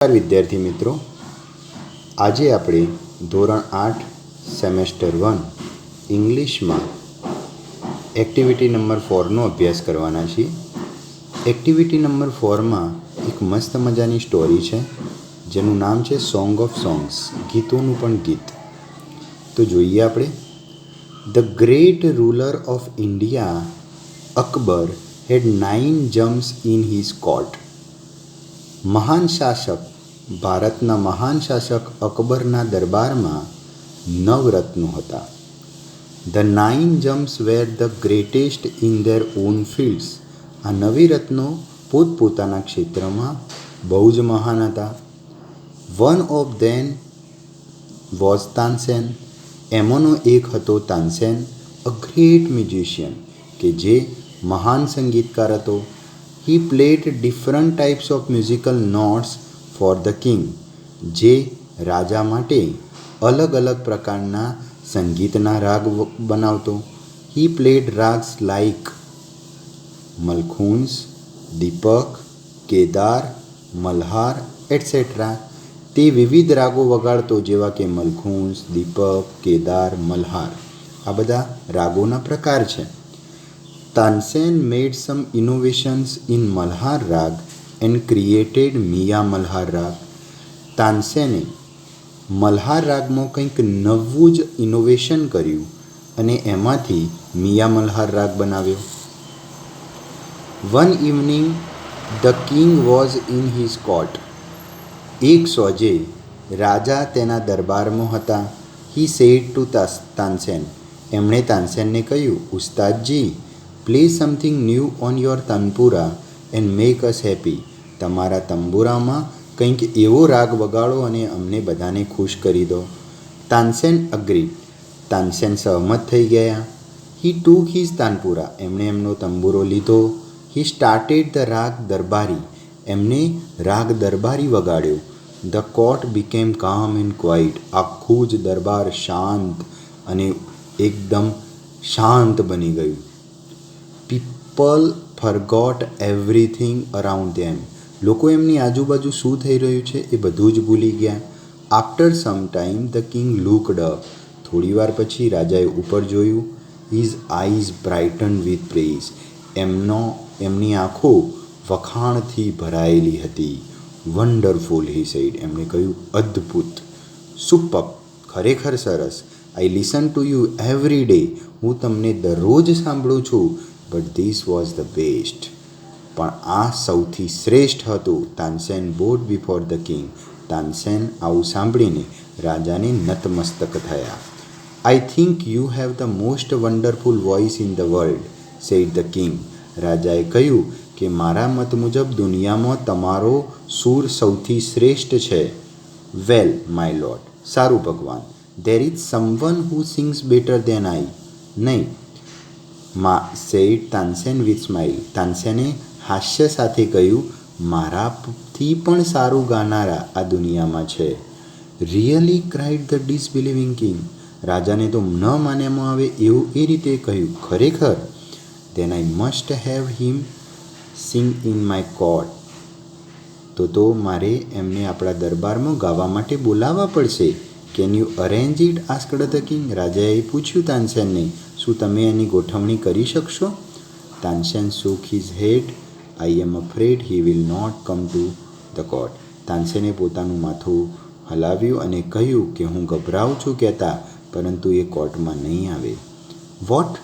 વિદ્યાર્થી મિત્રો, આજે આપણે ધોરણ 8 સેમેસ્ટર 1 ઇંગ્લિશમાં એક્ટિવિટી નંબર 4નો અભ્યાસ કરવાના છીએ. એક્ટિવિટી નંબર 4માં એક મસ્ત મજાની સ્ટોરી છે જેનું નામ છે સોંગ ઓફ સોંગ્સ, ગીતોનું પણ ગીત. તો જોઈએ આપણે. The great ruler of India Akbar had 9 gems in his court. મહાન શાસક, ભારતના મહાન શાસક અકબરના દરબારમાં 9 રત્નો હતા. The 9 gems were the greatest in their own fields. આ 9 રત્નો પોતપોતાના ક્ષેત્રમાં બહુ જ મહાન હતા. One of them was Tansen. એમાંનો એક હતો તાનસેન, અ ગ્રેટ મ્યુઝિશિયન, કે જે મહાન સંગીતકાર હતો. He played different types of musical notes for the king. જે રાજા માટે અલગ અલગ પ્રકારના સંગીતના રાગ બનાવતો. He played rags like મલખુંસ, Deepak, Kedar, Malhar etc. તે વિવિધ રાગો વગાડતો, જેવા કે મલખુંસ, દીપક, કેદાર, મલ્હાર. આ બધા રાગોના પ્રકાર છે. Tansen made some innovations in Malhar Rag and created Miya Malhar Rag. તાનસેને Malhar રાગમાં કંઈક નવું જ ઇનોવેશન કર્યું અને એમાંથી મિયા મલ્હાર રાગ બનાવ્યો. One evening the king was in his court. એક સોજે રાજા તેના દરબારમાં હતા. He said to Tansen. એમણે તાનસેનને કહ્યું, Ustadji, play something new on your tanpura and make us happy. તમારા તંબુરામાં કંઈક એવો રાગ વગાડો અને અમને બધાને ખુશ કરી દો. તાનસેન અગ્રીડ. તાનસેન સહમત થઈ ગયા. હી ટૂક હિઝ તાનપુરા. એમણે એમનો તંબુરો લીધો. He started the raga Darbari. એમને રાગ દરબારી વગાડ્યો. The court became calm and quiet. આખું જ દરબાર શાંત અને એકદમ શાંત બની ગયું. People forgot everything around them. લોકો એમની આજુબાજુ શું થઈ રહ્યું છે એ બધું જ ભૂલી ગયા. After some time the king looked up. થોડી વાર પછી રાજાએ ઉપર જોયું. His eyes brighten with praise. એમની આંખો વખાણથી ભરાયેલી હતી. Wonderful he said. એમણે કહ્યું, અદ્ભુત, સુપર, ખરેખર સરસ. I listen to you every day. હું તમને દરરોજ સાંભળું છું. But this was the best. પણ આ સૌથી શ્રેષ્ઠ હતું. Tansen bowed before the king. Tansen આવું સાંભળીને રાજાને નતમસ્તક થયા. I think you have the most wonderful voice in the world, said the king. રાજાએ કહ્યું કે મારા મત મુજબ દુનિયામાં તમારો સૂર સૌથી શ્રેષ્ઠ છે. Well my lord. સારું ભગવાન. There is someone who sings better than I. નહીં, સેડ તાનસેન વિથ સ્માઇલ. તાનસેને હાસ્ય સાથે કહ્યું, મારાથી પણ સારું ગાનારા આ દુનિયામાં છે. Really, cried the disbelieving king. રાજાને તો ન માનવામાં આવે એવું એ રીતે કહ્યું, ખરેખર. Then I must have him sing in my court. તો મારે એમને આપણા દરબારમાં ગાવા માટે બોલાવવા પડશે. Can you arrange it, asked the king. રાજાએ પૂછ્યું તાનસેનને, શું તમે એની ગોઠવણી કરી શકશો? Tansen shook his head. I am afraid he will not come to the court. તાનસેને પોતાનું માથું હલાવ્યું અને કહ્યું કે હું ગભરાઉં છું કહેતા, પરંતુ એ કોર્ટમાં નહીં આવે. What,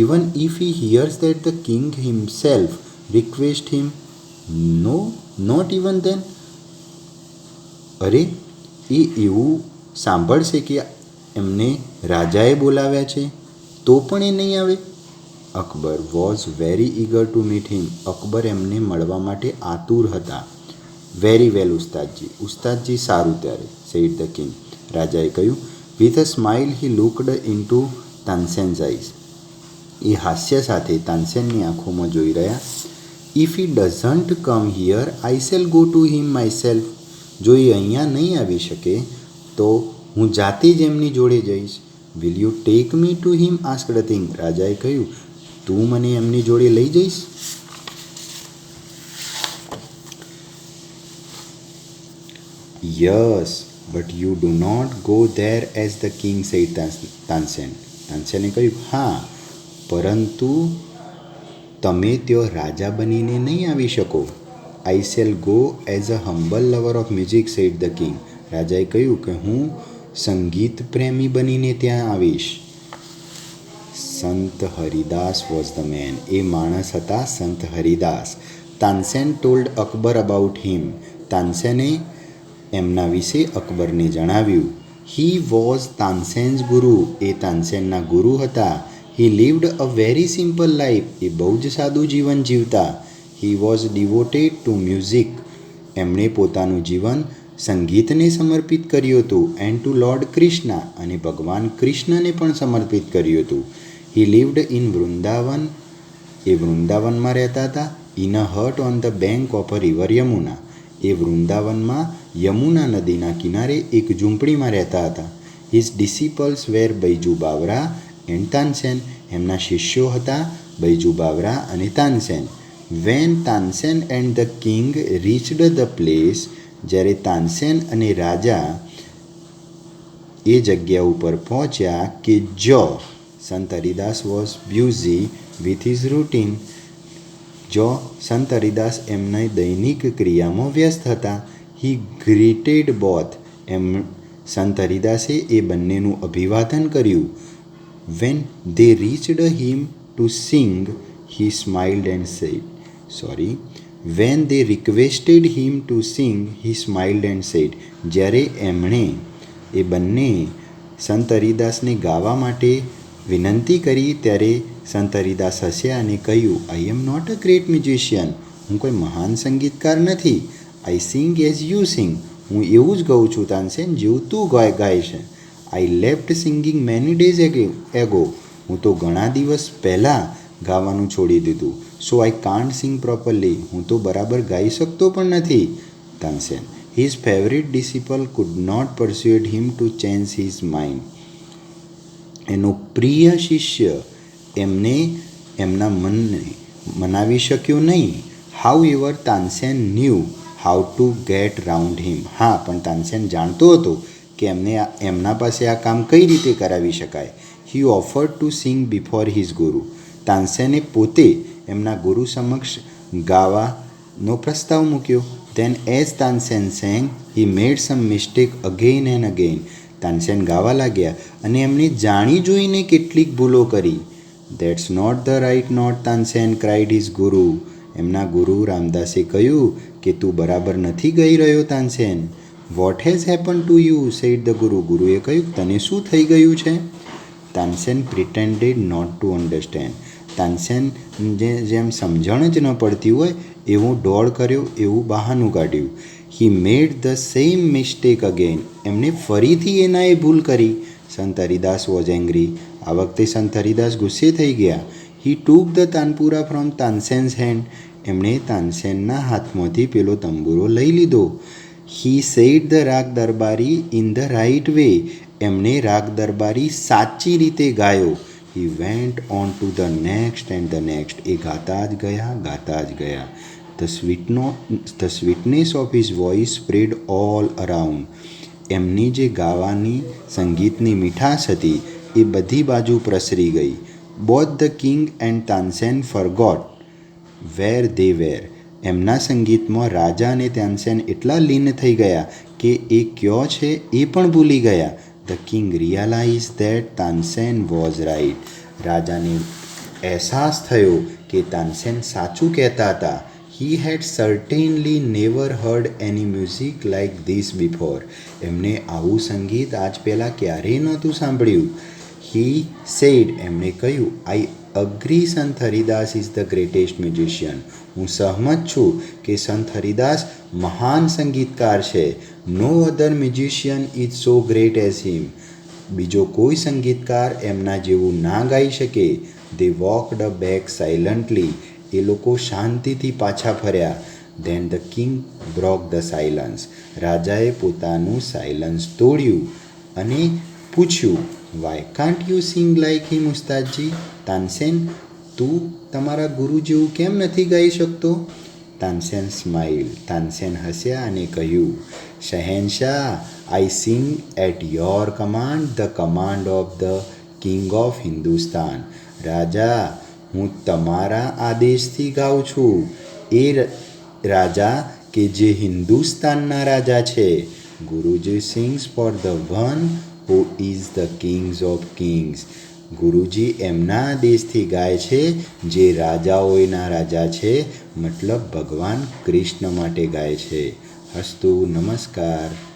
even if he hears that the king himself request him? No, not even then. અરે, એ એવું સાંભળશે કે એમને રાજાએ બોલાવ્યા છે તો પણ એ નહીં આવે. Akbar was very ઇગર to meet him. Akbar એમને મળવા માટે આતુર હતા. Very well ઉસ્તાદજી. ઉસ્તાદજી સારું ત્યારે, સેડ ધ કિંગ. રાજાએ કહ્યું. With a smile he looked into Tansen's eyes. એ હાસ્ય સાથે તાનસેનની આંખોમાં જોઈ રહ્યા. If he doesn't come here I shall go to him myself. જો એ અહીંયા નહીં આવી શકે તો હું જાતે જ એમની જોડે જઈશ. Will you take me to him, asked the king. રાજાએ કહ્યું, તું મને એમની જોડે લઈ જઈશ? Yes but you do not go there as the king said Tansen. તાનસેને કહ્યું, હા, પરંતુ તમે ત્યાં રાજા બનીને નહીં આવી શકો. I shall go as a humble lover of music said the king. રાજાએ કહ્યું કે હું સંગીત પ્રેમી બનીને ત્યાં આવીશ. સંત હરિદાસ વોઝ ધ મેન. એ માણસ હતા સંત હરિદાસ. તાનસેન ટોલ્ડ અકબર અબાઉટ હિમ. તાનસેને એમના વિશે અકબરને જણાવ્યું. હી વોઝ તાનસેન્સ ગુરુ. એ તાનસેનના ગુરુ હતા. He lived a very simple life. એ બહુ જ સાદું જીવન જીવતા. He was devoted to music. એમણે પોતાનું જીવન સંગીતને સમર્પિત કર્યું હતું. And to lord Krishna. અને ભગવાન કૃષ્ણને પણ સમર્પિત કર્યું હતું. હી લીવડ ઇન વૃંદાવન. એ વૃંદાવનમાં રહેતા હતા. In a hut on the bank of a river Yamuna. એ વૃંદાવનમાં યમુના નદીના કિનારે એક ઝૂંપડીમાં રહેતા હતા. His disciples were Baiju Bawra and Tansen. એમના શિષ્યો હતા બૈજુ બાવરા અને Tansen. When Tansen and the king reached the place. જ્યારે તાનસેન અને રાજા એ જગ્યા ઉપર પહોંચ્યા કે જો Sant Haridas was busy with his routine. જો સંત હરિદાસ એમની દૈનિક ક્રિયામાં વ્યસ્ત હતા. He greeted both. સંત હરિદાસે એ બંનેનું અભિવાદન કર્યું. When they reached him to sing, he smiled and said, when they requested him to sing, he smiled and said. જ્યારે એમણે એ બંને સંત હરિદાસને ગાવા માટે વિનંતી કરી ત્યારે સંત હરિદાસ હસ્યા અને કહ્યું, I am not a great musician. હું કોઈ મહાન સંગીતકાર નથી. I sing as you sing. હું એવું જ ગાઉં છું તાનસેન જેવું તું ગાય છે. I left singing many days ago. હું તો ઘણા દિવસ પહેલાં ગાવાનું છોડી દીધું. So I can't sing properly. હું તો બરાબર ગાઈ શકતો પણ નથી. Tansen. His favourite disciple could not persuaded him to change his mind. એનો પ્રિય શિષ્ય એમને એમના મનને મનાવી શક્યો નહીં. However Tansen knew how to get round him. હા, પણ તાનસેન જાણતો હતો કે એમના પાસે આ કામ કઈ રીતે કરાવી શકાય. He offered to sing before his guru. તાનસેને પોતે એમના ગુરુ સમક્ષ ગાવાનો પ્રસ્તાવ મૂક્યો. Then as Tansen sang he made some mistake again and again. તાનસેન ગાવા લાગ્યા અને એમણે જાણી જોઈને કેટલીક ભૂલો કરી. That's not the right note Tansen cried his guru. એમના ગુરુ રામદાસે કહ્યું કે તું બરાબર નથી ગાઈ રહ્યો Tansen. What has happen to you said the guru. ગુરુએ કહ્યું, તને શું થઈ ગયું છે? Tansen pretended not to understand. Tansen જેમ સમજણ જ ન પડતી હોય એવું ડોળ કર્યો, એવું બહાનું કાઢ્યું. He made the same mistake again. એમણે ફરીથી એના એ ભૂલ કરી. સંત હરિદાસ વોઝ એંગ્રી. આ વખતે સંત હરિદાસ ગુસ્સે થઈ ગયા. હી ટૂક ધ તાનપુરા ફ્રોમ તાનસેન્સ હેન્ડ. એમણે તાનસેનના હાથમાંથી પેલો તંબુરો લઈ લીધો. હી said the raga Darbari in the right way. એમણે રાગ દરબારી સાચી રીતે ગાયો. He went on to the next and the next. એ ગાતા જ ગયા. The sweetness of his voice spread all around. એમની જે ગાવાની સંગીતની મીઠાશ હતી એ બધી બાજુ પ્રસરી ગઈ. Both the king and Tansen forgot where they were. એમના સંગીતમાં રાજા અને તાનસેન એટલા લીન થઈ ગયા કે એ ક્યો છે એ પણ ભૂલી ગયા. The king realise that Tansen was right. રાજાને અહેસાસ થયો કે તાનસેન સાચું કહેતા હતા. He had certainly never heard any music like this before. એમને આવું સંગીત આજ પહેલાં ક્યારેય નહોતું સાંભળ્યું. He said. એમણે કહ્યું, I agree Sant Haridas is the greatest musician. હું સહમત છું કે સંત હરિદાસ મહાન સંગીતકાર છે. No other musician is so great as him. બીજો કોઈ સંગીતકાર એમના જેવું ના ગાઈ શકે. They walked back silently. એ લોકો શાંતિથી પાછા ફર્યા. Then the king broke the silence. રાજાએ પોતાનું સાયલન્સ તોડ્યું અને પૂછ્યું, why can't you sing like him Ustadji. Tansen, તું તમારા ગુરુ જેવું કેમ નથી ગાઈ શકતો? તાનસેન સ્માઇલ. તાનસેન હસ્યા અને કહ્યું, શહેનશાહ, I sing at your command the command of the king of Hindustan. રાજા, હું તમારા આદેશથી ગાઉં છું, એ રાજા કે જે હિન્દુસ્તાનના રાજા છે. Guruji sings for the one who is the kings of kings. Guruji એમના આદેશથી ગાય છે જે રાજાઓના રાજા છે, મતલબ ભગવાન કૃષ્ણ માટે ગાય છે. અસ્તુ. નમસ્કાર.